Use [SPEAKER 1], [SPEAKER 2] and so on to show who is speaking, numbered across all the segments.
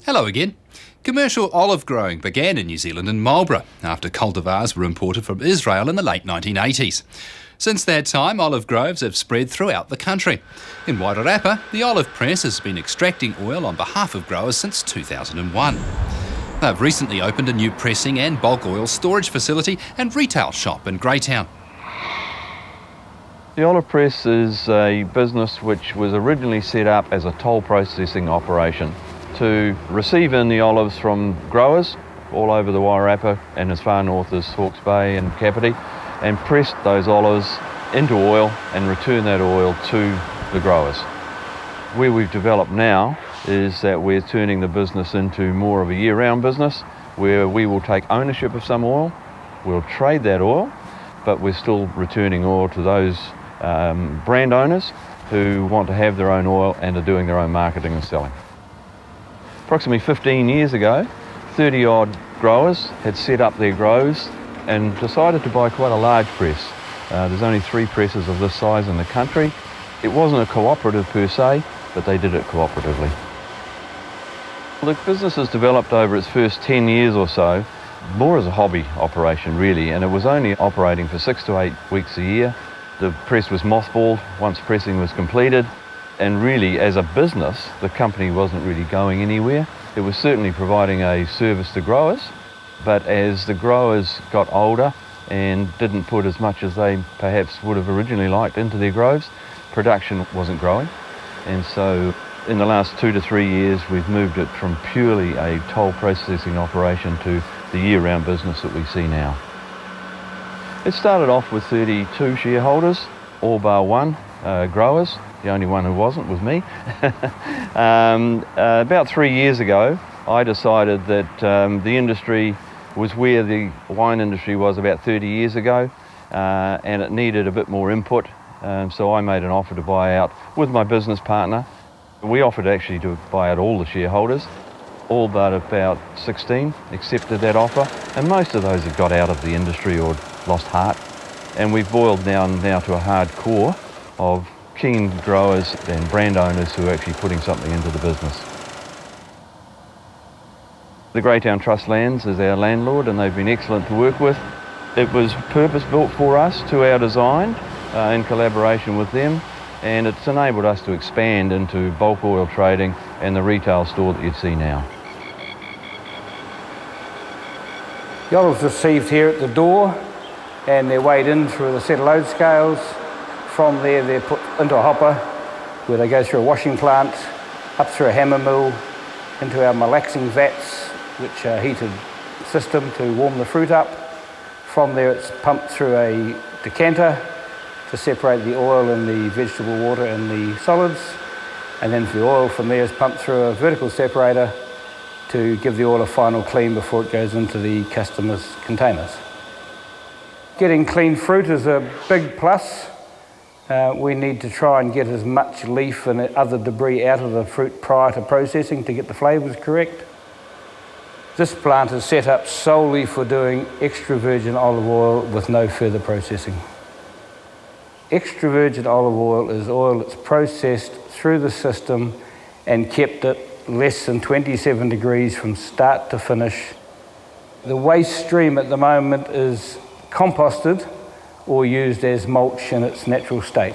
[SPEAKER 1] Hello again. Commercial olive growing began in New Zealand in Marlborough after cultivars were imported from Israel in the late 1980s. Since that time, olive groves have spread throughout the country. In Wairarapa, the olive press has been extracting oil on behalf of growers since 2001. They've recently opened a new pressing and bulk oil storage facility and retail shop in Greytown.
[SPEAKER 2] The olive press is a business which was originally set up as a toll processing operation to receive in the olives from growers all over the Wairarapa and as far north as Hawke's Bay and Kapiti, and press those olives into oil and return that oil to the growers. Where we've developed now is that we're turning the business into more of a year-round business where we will take ownership of some oil, we'll trade that oil, but we're still returning oil to those brand owners who want to have their own oil and are doing their own marketing and selling. Approximately 15 years ago, 30-odd growers had set up their groves and decided to buy quite a large press. There's only 3 presses of this size in the country. It wasn't a cooperative per se, but they did it cooperatively. The business has developed over its first 10 years or so, more as a hobby operation really, and it was only operating for 6 to 8 weeks a year. The press was mothballed once pressing was completed, and really as a business the company wasn't really going anywhere. It was certainly providing a service to growers, but as the growers got older and didn't put as much as they perhaps would have originally liked into their groves, production wasn't growing. And so in the last 2 to 3 years we've moved it from purely a toll processing operation to the year-round business that we see now. It started off with 32 shareholders, all bar one growers. The only one who wasn't was me. About 3 years ago, I decided that the industry was where the wine industry was about 30 years ago, and it needed a bit more input. So I made an offer to buy out with my business partner. We offered actually to buy out all the shareholders. All but about 16 accepted that offer, and most of those have got out of the industry or lost heart. And we've boiled down now to a hard core of keen growers and brand owners who are actually putting something into the business. The Greytown Trust Lands is our landlord, and they've been excellent to work with. It was purpose-built for us to our design in collaboration with them, and it's enabled us to expand into bulk oil trading and the retail store that you see now.
[SPEAKER 3] The olives received here at the door, and they're weighed in through the set of load scales. From there they're put into a hopper where they go through a washing plant, up through a hammer mill, into our malaxing vats, which are a heated system to warm the fruit up. From there it's pumped through a decanter to separate the oil and the vegetable water and the solids, and then the oil from there is pumped through a vertical separator to give the oil a final clean before it goes into the customer's containers. Getting clean fruit is a big plus. We need to try and get as much leaf and other debris out of the fruit prior to processing to get the flavours correct. This plant is set up solely for doing extra virgin olive oil with no further processing. Extra virgin olive oil is oil that's processed through the system and kept at less than 27 degrees from start to finish. The waste stream at the moment is composted or used as mulch in its natural state.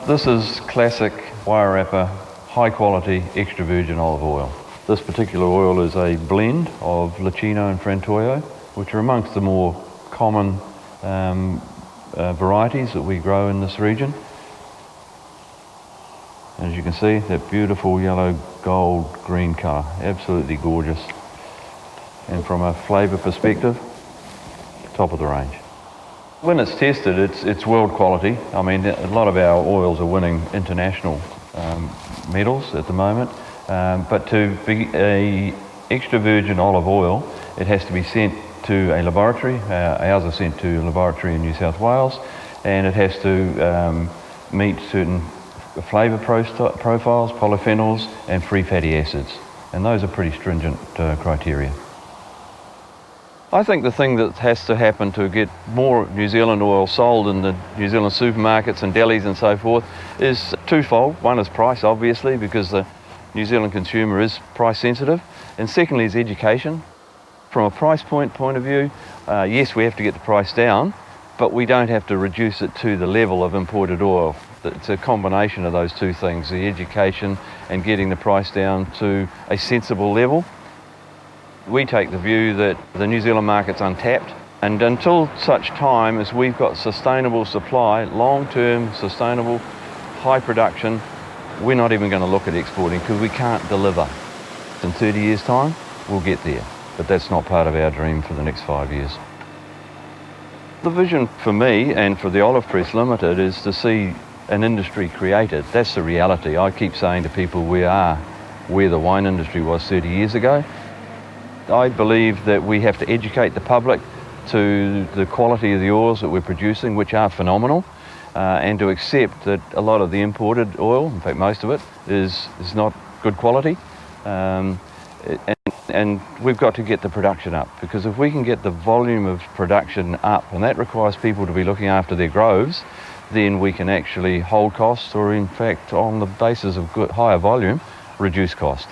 [SPEAKER 2] This is classic Wairarapa high quality extra virgin olive oil. This particular oil is a blend of Licino and Frantoio, which are amongst the more common varieties that we grow in this region. As you can see, that beautiful yellow gold green colour, absolutely gorgeous. And from a flavour perspective, top of the range. When it's tested, it's world quality. I mean, a lot of our oils are winning international medals at the moment, but to be a extra virgin olive oil, it has to be sent to a laboratory. Ours are sent to a laboratory in New South Wales, and it has to meet certain flavour profiles, polyphenols and free fatty acids, and those are pretty stringent criteria. I think the thing that has to happen to get more New Zealand oil sold in the New Zealand supermarkets and delis and so forth is twofold. One is price, obviously, because the New Zealand consumer is price sensitive. And secondly is education. From a price point of view, yes, we have to get the price down, but we don't have to reduce it to the level of imported oil. It's a combination of those two things, the education and getting the price down to a sensible level. We take the view that the New Zealand market's untapped, and until such time as we've got sustainable supply, long-term, sustainable, high production, we're not even going to look at exporting because we can't deliver. In 30 years' time, we'll get there, but that's not part of our dream for the next 5 years. The vision for me and for the Olive Press Limited is to see an industry created. That's the reality. I keep saying to people we are where the wine industry was 30 years ago. I believe that we have to educate the public to the quality of the oils that we're producing, which are phenomenal, and to accept that a lot of the imported oil, in fact most of it, is not good quality. And we've got to get the production up, because if we can get the volume of production up, and that requires people to be looking after their groves, then we can actually hold costs, or in fact on the basis of higher volume, reduce cost.